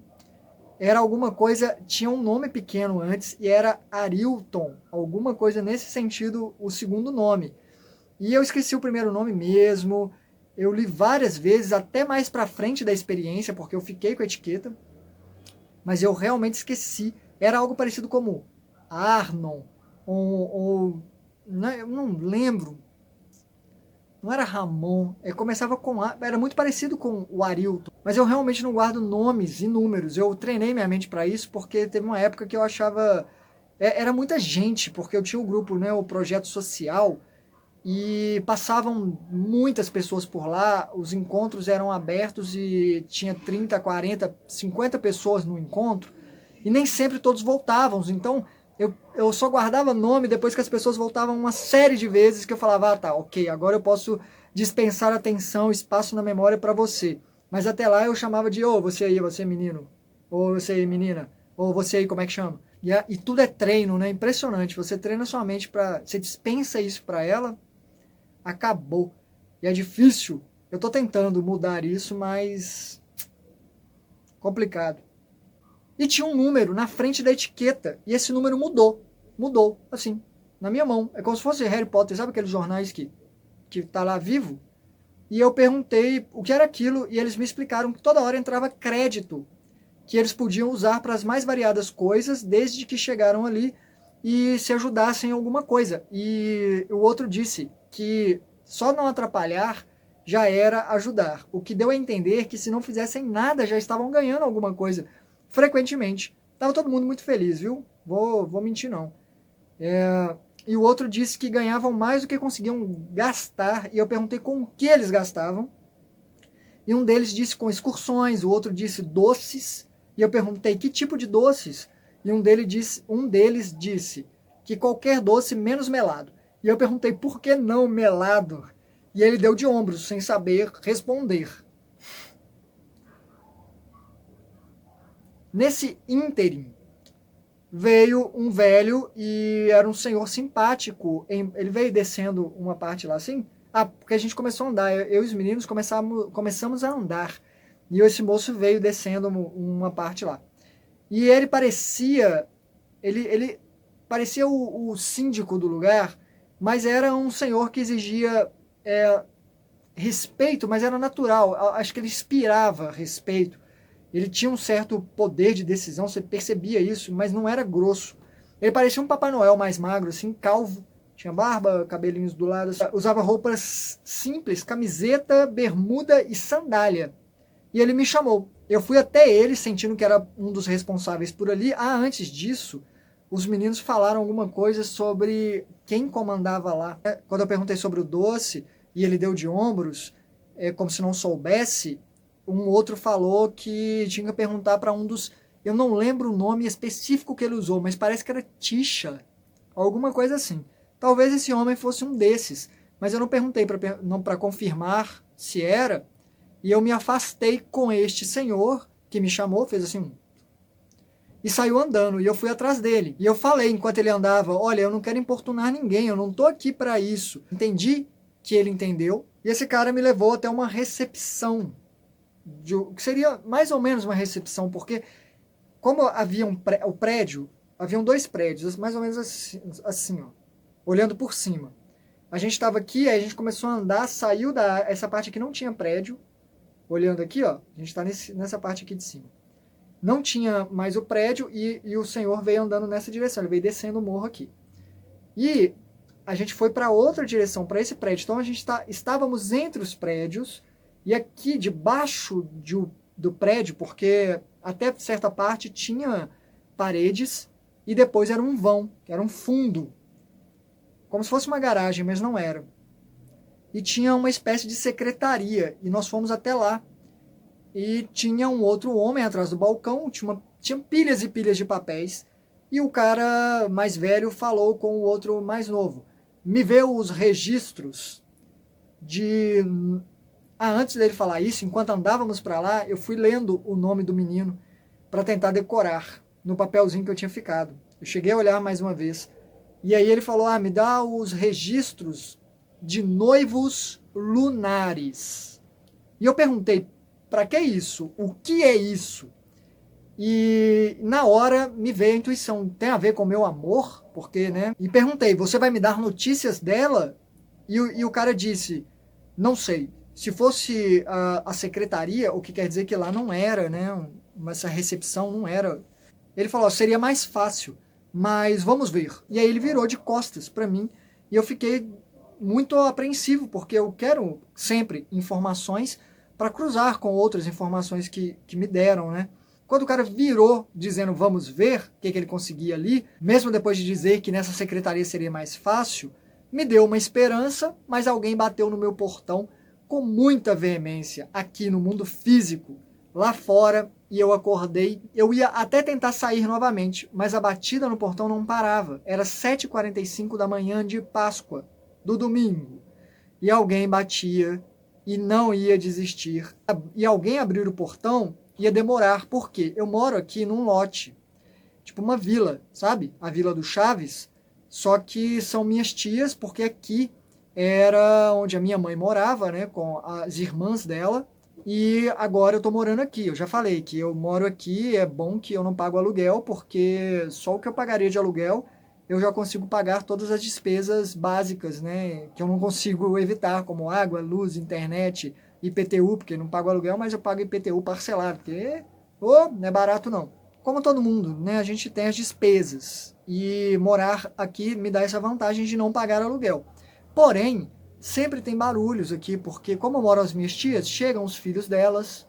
era alguma coisa, tinha um nome pequeno antes e era Arilton, alguma coisa nesse sentido, o segundo nome. E eu esqueci o primeiro nome mesmo. Eu li várias vezes, até mais para frente da experiência, porque eu fiquei com a etiqueta, mas eu realmente esqueci. Era algo parecido como Arnon, ou eu não lembro. Não era Ramon, começava com A, era muito parecido com o Arilton, mas eu realmente não guardo nomes e números. Eu treinei minha mente para isso porque teve uma época que eu achava era muita gente, porque eu tinha o grupo, né, o projeto social, e passavam muitas pessoas por lá, os encontros eram abertos e tinha 30, 40, 50 pessoas no encontro, e nem sempre todos voltavam, então eu só guardava nome depois que as pessoas voltavam uma série de vezes que eu falava, ah tá, ok, agora eu posso dispensar atenção, espaço na memória para você. Mas até lá eu chamava de, ô, você aí, você menino, ou você aí, menina, ou você aí, como é que chama? E tudo é treino, né? Impressionante. Você treina sua mente para, você dispensa isso para ela, acabou. E é difícil. Eu estou tentando mudar isso, mas complicado. E tinha um número na frente da etiqueta. E esse número mudou. Mudou, assim, na minha mão. É como se fosse Harry Potter, sabe aqueles jornais que tá lá vivo? E eu perguntei o que era aquilo e eles me explicaram que toda hora entrava crédito que eles podiam usar para as mais variadas coisas desde que chegaram ali e se ajudassem em alguma coisa. E o outro disse que só não atrapalhar já era ajudar. O que deu a entender que se não fizessem nada já estavam ganhando alguma coisa frequentemente. Tava todo mundo muito feliz, viu? Vou mentir não. E o outro disse que ganhavam mais do que conseguiam gastar. E eu perguntei com o que eles gastavam. E um deles disse com excursões, o outro disse doces. E eu perguntei que tipo de doces. E um deles disse que qualquer doce menos melado. E eu perguntei por que não melado. E ele deu de ombros, sem saber responder. Nesse ínterim, veio um velho e era um senhor simpático. Ele veio descendo uma parte lá assim. Porque a gente começou a andar. Eu e os meninos começamos a andar. E esse moço veio descendo uma parte lá. E ele parecia. Ele parecia o síndico do lugar, mas era um senhor que exigia respeito, mas era natural. Acho que ele inspirava respeito. Ele tinha um certo poder de decisão, você percebia isso, mas não era grosso. Ele parecia um Papai Noel mais magro, assim, calvo. Tinha barba, cabelinhos do lado. Usava roupas simples, camiseta, bermuda e sandália. E ele me chamou. Eu fui até ele, sentindo que era um dos responsáveis por ali. Antes disso, os meninos falaram alguma coisa sobre quem comandava lá. Quando eu perguntei sobre o doce, e ele deu de ombros, como se não soubesse, um outro falou que tinha que perguntar para um dos... Eu não lembro o nome específico que ele usou, mas parece que era Tisha, alguma coisa assim. Talvez esse homem fosse um desses, mas eu não perguntei para confirmar se era, e eu me afastei com este senhor, que me chamou, fez assim, e saiu andando, e eu fui atrás dele. E eu falei, enquanto ele andava, olha, eu não quero importunar ninguém, eu não tô aqui para isso. Entendi que ele entendeu, e esse cara me levou até uma recepção, que seria mais ou menos uma recepção, porque como havia o prédio, haviam dois prédios, mais ou menos assim, ó, olhando por cima. A gente estava aqui, aí a gente começou a andar, saiu essa parte aqui não tinha prédio, olhando aqui, ó, a gente está nessa parte aqui de cima. Não tinha mais o prédio e o senhor veio andando nessa direção, ele veio descendo o morro aqui. E a gente foi para outra direção, para esse prédio. Então a gente estávamos entre os prédios e aqui debaixo do prédio, porque até certa parte tinha paredes e depois era um vão, era um fundo, como se fosse uma garagem, mas não era. E tinha uma espécie de secretaria, e nós fomos até lá. E tinha um outro homem atrás do balcão, tinha pilhas e pilhas de papéis, e o cara mais velho falou com o outro mais novo. Me vê os registros de... antes dele falar isso, enquanto andávamos para lá, eu fui lendo o nome do menino para tentar decorar no papelzinho que eu tinha ficado. Eu cheguei a olhar mais uma vez. E aí ele falou, me dá os registros de noivos lunares. E eu perguntei, para que isso? O que é isso? E na hora me veio a intuição, tem a ver com o meu amor? Porque, né? E perguntei, você vai me dar notícias dela? E o cara disse, não sei. Se fosse a secretaria, o que quer dizer que lá não era, né? Essa recepção não era. Ele falou, seria mais fácil, mas vamos ver. E aí ele virou de costas para mim e eu fiquei muito apreensivo, porque eu quero sempre informações para cruzar com outras informações que me deram, né? Quando o cara virou dizendo vamos ver o que ele conseguia ali, mesmo depois de dizer que nessa secretaria seria mais fácil, me deu uma esperança, mas alguém bateu no meu portão com muita veemência aqui no mundo físico, lá fora, e eu acordei. Eu ia até tentar sair novamente, mas a batida no portão não parava. Era 7h45 da manhã de Páscoa, do domingo, e alguém batia e não ia desistir. E alguém abrir o portão ia demorar, porque eu moro aqui num lote, tipo uma vila, sabe? A Vila do Chaves, só que são minhas tias, porque aqui era onde a minha mãe morava, né, com as irmãs dela, e agora eu tô morando aqui. Eu já falei que eu moro aqui, é bom que eu não pago aluguel, porque só o que eu pagaria de aluguel, eu já consigo pagar todas as despesas básicas, né, que eu não consigo evitar, como água, luz, internet, IPTU, porque não pago aluguel, mas eu pago IPTU parcelado, porque não é barato não. Como todo mundo, né, a gente tem as despesas, e morar aqui me dá essa vantagem de não pagar aluguel. Porém, sempre tem barulhos aqui, porque como moram as minhas tias, chegam os filhos delas,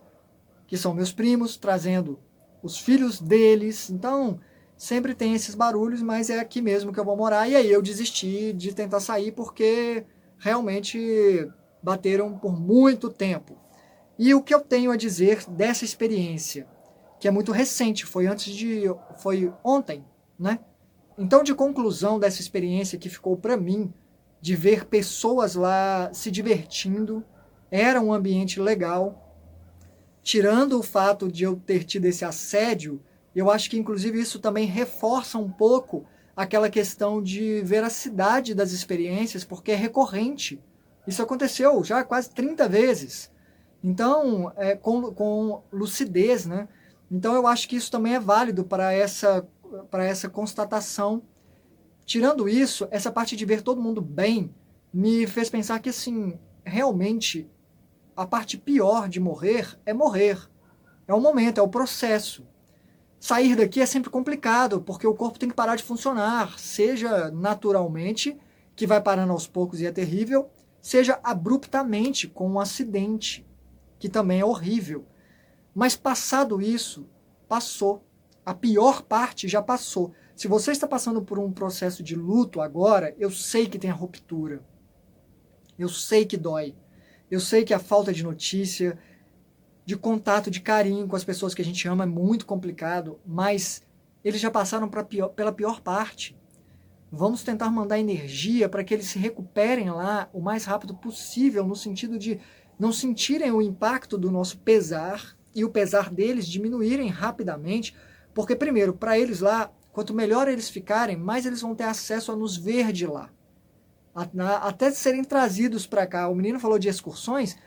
que são meus primos, trazendo os filhos deles, então sempre tem esses barulhos, mas é aqui mesmo que eu vou morar, e aí eu desisti de tentar sair, porque realmente bateram por muito tempo. E o que eu tenho a dizer dessa experiência, que é muito recente, foi ontem, né? Então, de conclusão dessa experiência que ficou para mim, de ver pessoas lá se divertindo, era um ambiente legal, tirando o fato de eu ter tido esse assédio, eu acho que inclusive isso também reforça um pouco aquela questão de veracidade das experiências, porque é recorrente. Isso aconteceu já quase 30 vezes. Então, com lucidez, né? Então eu acho que isso também é válido para essa constatação. Tirando isso, essa parte de ver todo mundo bem me fez pensar que, assim, realmente a parte pior de morrer é morrer. É o momento, é o processo. Sair daqui é sempre complicado, porque o corpo tem que parar de funcionar, seja naturalmente, que vai parando aos poucos e é terrível, seja abruptamente, com um acidente, que também é horrível. Mas passado isso, passou. A pior parte já passou. Se você está passando por um processo de luto agora, eu sei que tem a ruptura. Eu sei que dói. Eu sei que a falta de notícia, de contato, de carinho com as pessoas que a gente ama é muito complicado, mas eles já passaram pela pior parte. Vamos tentar mandar energia para que eles se recuperem lá o mais rápido possível, no sentido de não sentirem o impacto do nosso pesar e o pesar deles diminuírem rapidamente, porque primeiro, para eles lá, quanto melhor eles ficarem, mais eles vão ter acesso a nos ver de lá. Até serem trazidos para cá. O menino falou de excursões,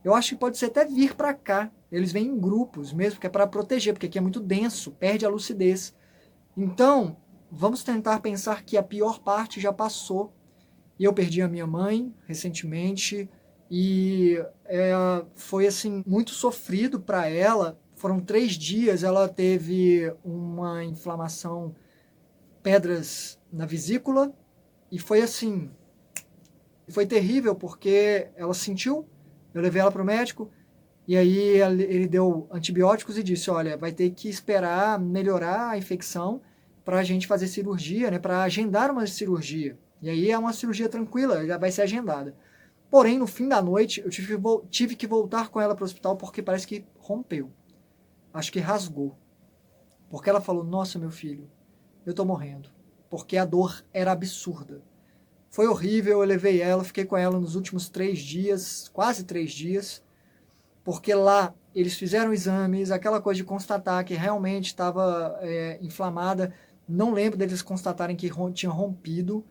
eu acho que pode ser até vir para cá. Eles vêm em grupos mesmo, que é para proteger, porque aqui é muito denso, perde a lucidez. Então, vamos tentar pensar que a pior parte já passou. E eu perdi a minha mãe recentemente, e foi assim muito sofrido para ela. Foram 3 dias, ela teve uma inflamação, pedras na vesícula, E foi assim, foi terrível, porque ela sentiu, eu levei ela para o médico, e aí ele deu antibióticos e disse, olha, vai ter que esperar melhorar a infecção para a gente fazer cirurgia, né, para agendar uma cirurgia. E aí é uma cirurgia tranquila, já vai ser agendada. Porém, no fim da noite, eu tive que voltar com ela para o hospital porque parece que rompeu. Acho que rasgou. Porque ela falou, nossa, meu filho, eu tô morrendo. Porque a dor era absurda. Foi horrível, eu levei ela, fiquei com ela nos últimos 3 dias, quase 3 dias, porque lá eles fizeram exames, aquela coisa de constatar que realmente estava inflamada. Não lembro deles constatarem que tinha rompido,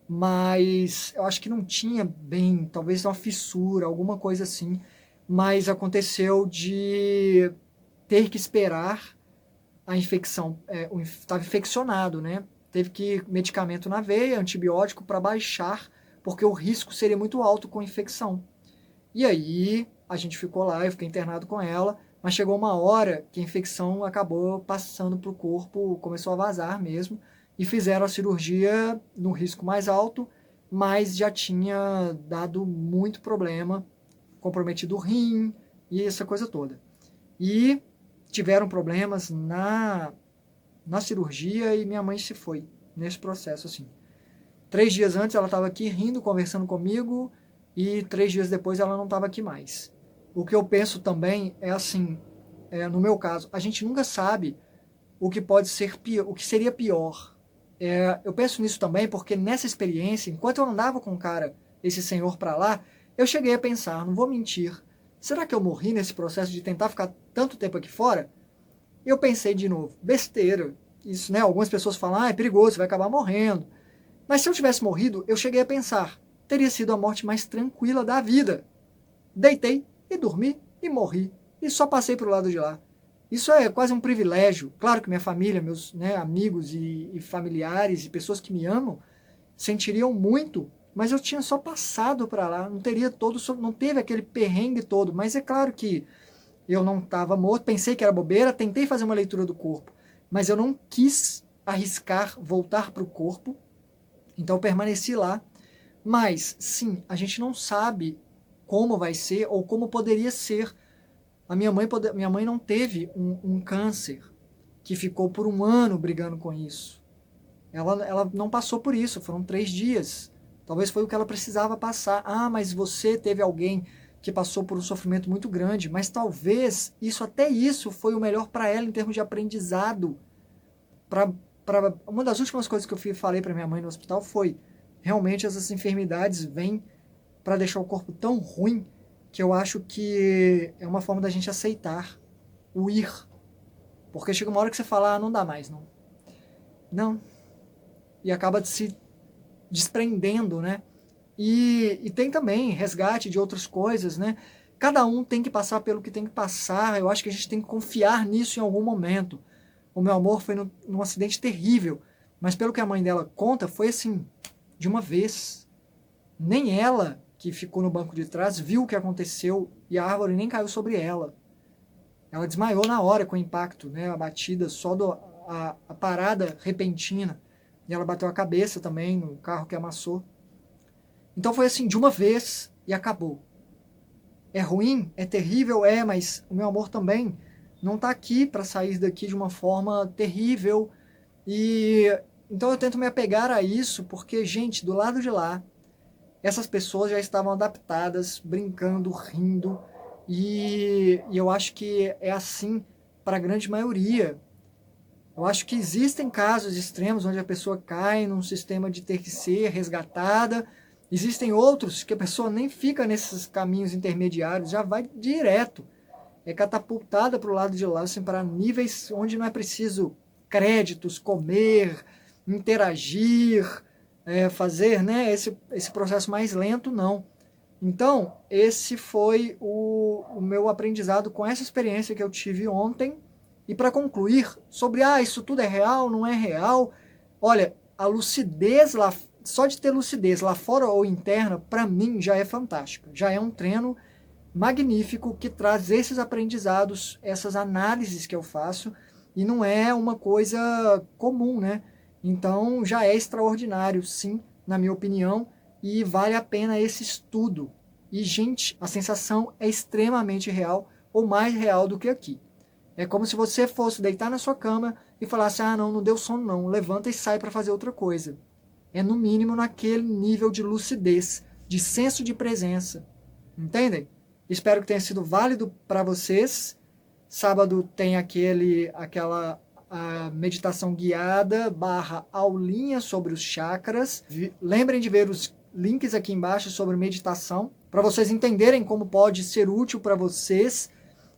mas eu acho que não tinha bem, talvez uma fissura, alguma coisa assim. Mas aconteceu de ter que esperar a infecção, estava infeccionado, né? Teve que medicamento na veia, antibiótico para baixar, porque o risco seria muito alto com infecção. E aí a gente ficou lá, eu fiquei internado com ela, mas chegou uma hora que a infecção acabou passando para o corpo, começou a vazar mesmo, e fizeram a cirurgia no risco mais alto, mas já tinha dado muito problema, comprometido o rim e essa coisa toda. E tiveram problemas na cirurgia e minha mãe se foi nesse processo, assim. 3 dias antes ela estava aqui rindo, conversando comigo, e 3 dias depois ela não estava aqui mais. O que eu penso também é assim, no meu caso, a gente nunca sabe o que pode ser pior, o que seria pior. Eu penso nisso também porque nessa experiência, enquanto eu andava com o cara, esse senhor para lá, eu cheguei a pensar, não vou mentir, será que eu morri nesse processo de tentar ficar tanto tempo aqui fora? Eu pensei de novo, besteira. Isso, né? Algumas pessoas falam, é perigoso, você vai acabar morrendo. Mas se eu tivesse morrido, eu cheguei a pensar, teria sido a morte mais tranquila da vida. Deitei e dormi e morri. E só passei para o lado de lá. Isso é quase um privilégio. Claro que minha família, meus amigos e familiares e pessoas que me amam sentiriam muito, mas eu tinha só passado para lá, não teria todo, não teve aquele perrengue todo. Mas é claro que eu não estava morto, pensei que era bobeira, tentei fazer uma leitura do corpo, mas eu não quis arriscar voltar para o corpo, então eu permaneci lá. Mas, sim, a gente não sabe como vai ser ou como poderia ser. Minha mãe não teve um câncer que ficou por um ano brigando com isso. Ela não passou por isso, foram 3 dias. Talvez foi o que ela precisava passar. Ah, mas você teve alguém que passou por um sofrimento muito grande, mas talvez até isso foi o melhor para ela em termos de aprendizado. Uma das últimas coisas que eu falei para minha mãe no hospital foi, realmente essas enfermidades vêm para deixar o corpo tão ruim que eu acho que é uma forma da gente aceitar o ir. Porque chega uma hora que você fala, não dá mais, não. Não. E acaba se desprendendo, né? E tem também resgate de outras coisas, né? Cada um tem que passar pelo que tem que passar. Eu acho que a gente tem que confiar nisso em algum momento. O meu amor foi num acidente terrível, mas pelo que a mãe dela conta, foi assim, de uma vez. Nem ela, que ficou no banco de trás, viu o que aconteceu e a árvore nem caiu sobre ela. Ela desmaiou na hora com o impacto, né? A batida, só a parada repentina. E ela bateu a cabeça também no carro que amassou. Então foi assim, de uma vez e acabou. É ruim, é terrível, mas o meu amor também não está aqui para sair daqui de uma forma terrível. E então eu tento me apegar a isso, porque, gente, do lado de lá, essas pessoas já estavam adaptadas, brincando, rindo, e eu acho que é assim para a grande maioria. Eu acho que existem casos extremos onde a pessoa cai num sistema de ter que ser resgatada. Existem outros que a pessoa nem fica nesses caminhos intermediários, já vai direto. É catapultada para o lado de lá, assim, para níveis onde não é preciso créditos, comer, interagir, fazer, né, esse processo mais lento, não. Então, esse foi o meu aprendizado com essa experiência que eu tive ontem. E para concluir, sobre isso tudo é real, não é real, olha, a lucidez lá, só de ter lucidez lá fora ou interna, para mim já é fantástica. Já é um treino magnífico que traz esses aprendizados, essas análises que eu faço, e não é uma coisa comum, né? Então já é extraordinário, sim, na minha opinião, e vale a pena esse estudo. E, gente, a sensação é extremamente real, ou mais real do que aqui. É como se você fosse deitar na sua cama e falasse, não deu sono não, levanta e sai para fazer outra coisa. É no mínimo naquele nível de lucidez, de senso de presença. Entendem? Espero que tenha sido válido para vocês. Sábado tem aquela meditação guiada / aulinha sobre os chakras. Lembrem de ver os links aqui embaixo sobre meditação, para vocês entenderem como pode ser útil para vocês.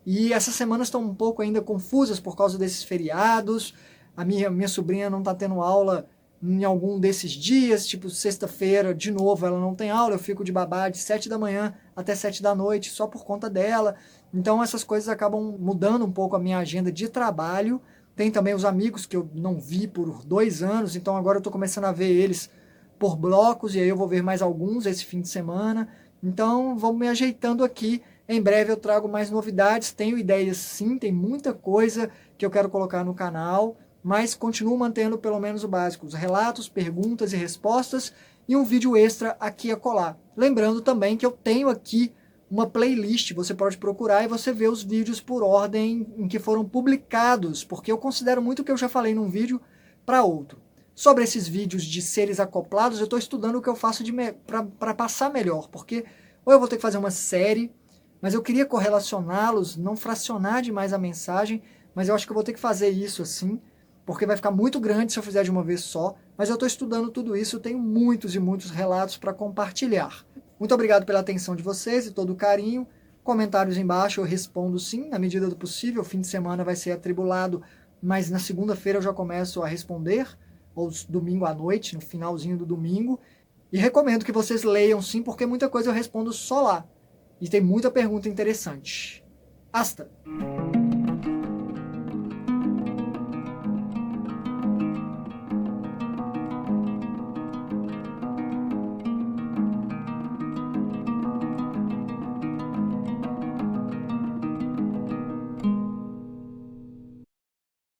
E essas semanas estão um pouco ainda confusas por causa desses feriados. A minha sobrinha não está tendo aula em algum desses dias, tipo sexta-feira, de novo, ela não tem aula, eu fico de babá de 7 da manhã até 7 da noite, só por conta dela. Então essas coisas acabam mudando um pouco a minha agenda de trabalho. Tem também os amigos que eu não vi por 2 anos, então agora eu estou começando a ver eles por blocos, e aí eu vou ver mais alguns esse fim de semana. Então vamos me ajeitando aqui. Em breve eu trago mais novidades, tenho ideias sim, tem muita coisa que eu quero colocar no canal, mas continuo mantendo pelo menos o básico, os relatos, perguntas e respostas e um vídeo extra aqui a colar. Lembrando também que eu tenho aqui uma playlist, você pode procurar e você vê os vídeos por ordem em que foram publicados, porque eu considero muito o que eu já falei num vídeo para outro. Sobre esses vídeos de seres acoplados, eu estou estudando o que eu faço para passar melhor, porque ou eu vou ter que fazer uma série, mas eu queria correlacioná-los, não fracionar demais a mensagem, mas eu acho que eu vou ter que fazer isso assim, porque vai ficar muito grande se eu fizer de uma vez só, mas eu estou estudando tudo isso, eu tenho muitos e muitos relatos para compartilhar. Muito obrigado pela atenção de vocês e todo o carinho. Comentários embaixo eu respondo sim, na medida do possível. O fim de semana vai ser atribulado, mas na segunda-feira eu já começo a responder, ou domingo à noite, no finalzinho do domingo. E recomendo que vocês leiam sim, porque muita coisa eu respondo só lá. E tem muita pergunta interessante. Hasta!